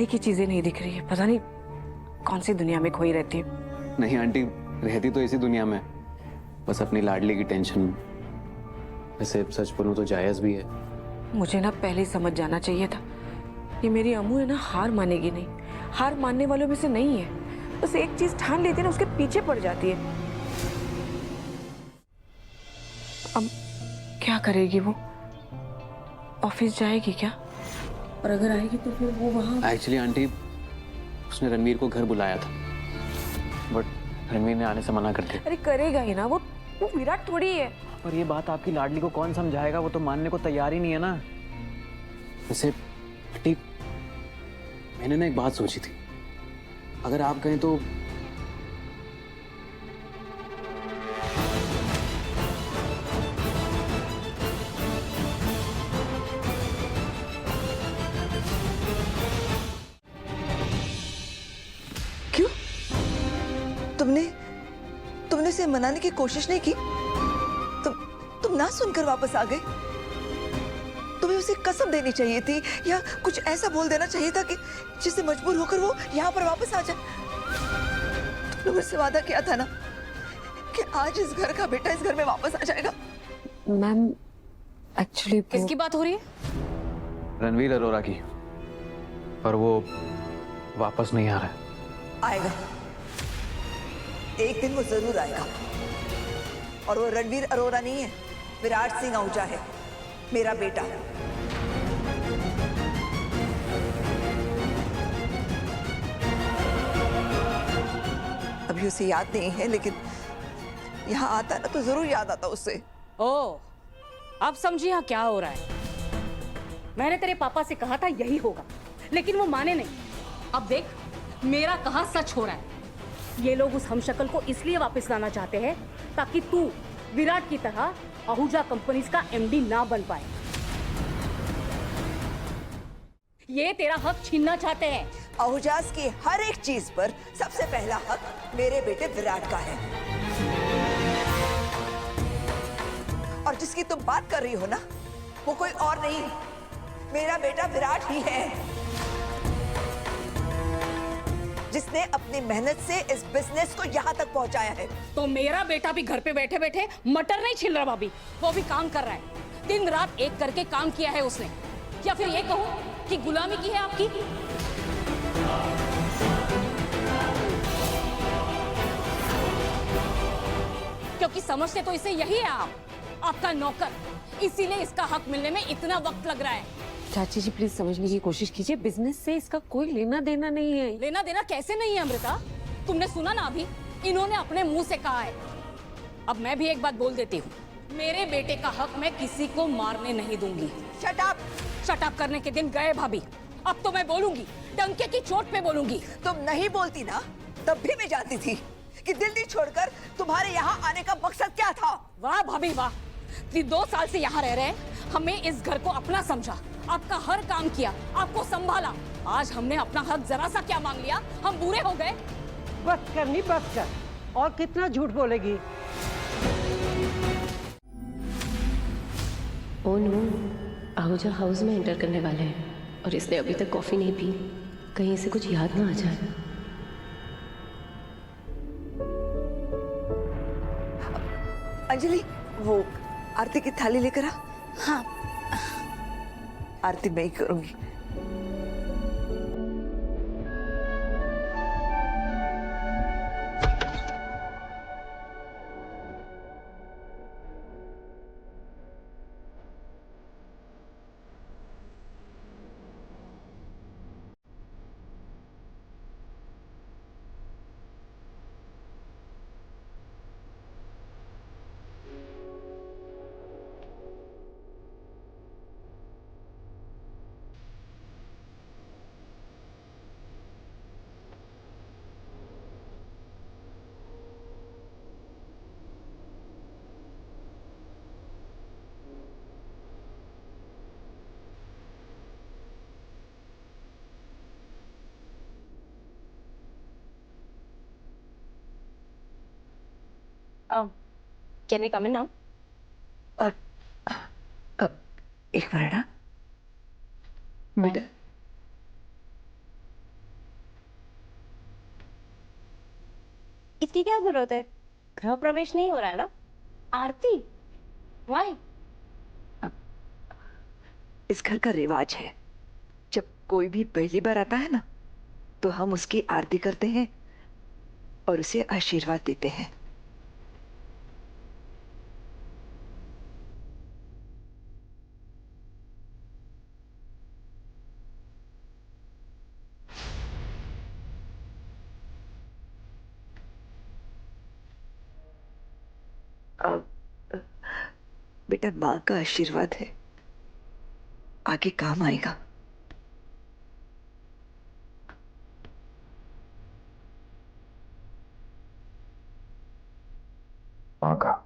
पहले की चीजें नहीं दिख रही है। पता नहीं कौन सी दुनिया में खोई रहती है। नहीं आंटी, रहती तो इसी दुनिया में, बस अपनी लाडली की टेंशन। वैसे सच बोलूं तो जायज भी है। मुझे ना पहले ही समझ जाना चाहिए था। ये मेरी अम्मू है ना, हार मानेगी नहीं। हार मानने वालों में से नहीं है। बस एक चीज ठान लेती है ना, उसके पीछे पड़ जाती है। अब क्या करेगी वो? ऑफिस जाएगी क्या? और अगर आएगी तो फिर वो वहां। एक्चुअली आंटी, उसने रणवीर को घर बुलाया था, बट रणवीर ने आने से मना कर दिया। अरे करेगा ही ना, वो विराट थोड़ी है। पर ये बात आपकी लाडली को कौन समझाएगा? वो तो मानने को तैयार ही नहीं है ना। वैसे आंटी, मैंने ना एक बात सोची थी, अगर आप कहें तो क्यों? तुमने उसे मनाने की कोशिश नहीं की? तुम ना सुनकर वापस आ गए? तुम्हें उसे कसम देनी चाहिए थी, या कुछ ऐसा बोल देना चाहिए था कि जिससे मजबूर होकर वो यहाँ पर वापस आ जाए। तुमने मुझसे वादा किया था ना कि आज इस घर का बेटा इस घर में वापस आ जाएगा। मैम एक्चुअली किसकी बात हो रही है? रणवीर अरोरा की, पर वो वापस नहीं आ रहा है। आएगा, एक दिन वो जरूर आएगा। और वो रणवीर अरोरा नहीं है, विराट सिंह आहूजा है, मेरा बेटा। अभी उसे याद नहीं है, लेकिन यहाँ आता ना तो जरूर याद आता उससे। ओह, अब समझी यहाँ क्या हो रहा है। मैंने तेरे पापा से कहा था यही होगा, लेकिन वो माने नहीं। अब देख, मेरा कहा सच हो रहा है। ये लोग उस हमशक्ल को इसलिए वापस लाना चाहते हैं ताकि तू विराट की तरह आहूजा कंपनीज का एमडी ना बन पाए। ये तेरा हक छीनना चाहते हैं। आहूजास की हर एक चीज पर सबसे पहला हक मेरे बेटे विराट का है। और जिसकी तुम बात कर रही हो ना, वो कोई और नहीं, मेरा बेटा विराट ही है, जिसने अपनी मेहनत से इस बिजनेस को यहाँ तक पहुँचाया है। तो मेरा बेटा भी घर पे बैठे बैठे मटर नहीं छिल रहा भाभी, वो भी काम कर रहा है। दिन रात एक करके काम किया है उसने। या फिर ये कहूँ कि गुलामी की है आपकी? क्योंकि समझते तो इसे यही है आप, आपका नौकर, इसीलिए इसका हक मिलने में इतना वक्त लग रहा है। चाची जी प्लीज समझने की कोशिश कीजिए, बिजनेस से इसका कोई लेना देना नहीं है। लेना देना कैसे नहीं है अमृता? तुमने सुना ना अभी, इन्होंने अपने मुंह से कहा है। अब मैं भी एक बात बोल देती हूँ, मेरे बेटे का हक मैं किसी को मारने नहीं दूंगी। Shut up! शट अप करने के दिन गए भाभी। अब तो मैं बोलूंगी, डंके की चोट पे बोलूंगी। तुम नहीं बोलती ना, तब भी मैं जानती थी कि दिल्ली छोड़कर तुम्हारे यहाँ आने का मकसद क्या था। वाह भाभी वाह, 2 साल से यहाँ रह रहे हैं, हमें इस घर को अपना समझा, आपका हर काम किया, आपको संभाला। आज हमने अपना हक जरा सा क्या मांग लिया, हम बुरे हो गए। बस करनी, बस कर। और कितना झूठ बोलेगी? ओ नो, आहूजा हाउस में एंटर करने वाले हैं और इसने अभी तक कॉफी नहीं पी। कहीं इसे कुछ याद ना आ जाए। अंजलि, वो आरती की थाली लेकर आ। हाँ, आरती मैं ही करूंगी। Can we come in now? एक मिनट। बेटा, इसकी क्या जरूरत है? गृह प्रवेश नहीं हो रहा है ना? आरती, वाई? इस घर का रिवाज है, जब कोई भी पहली बार आता है ना, तो हम उसकी आरती करते हैं और उसे आशीर्वाद देते हैं। अब बेटा, माँ का आशीर्वाद है, आगे काम आएगा। माँ का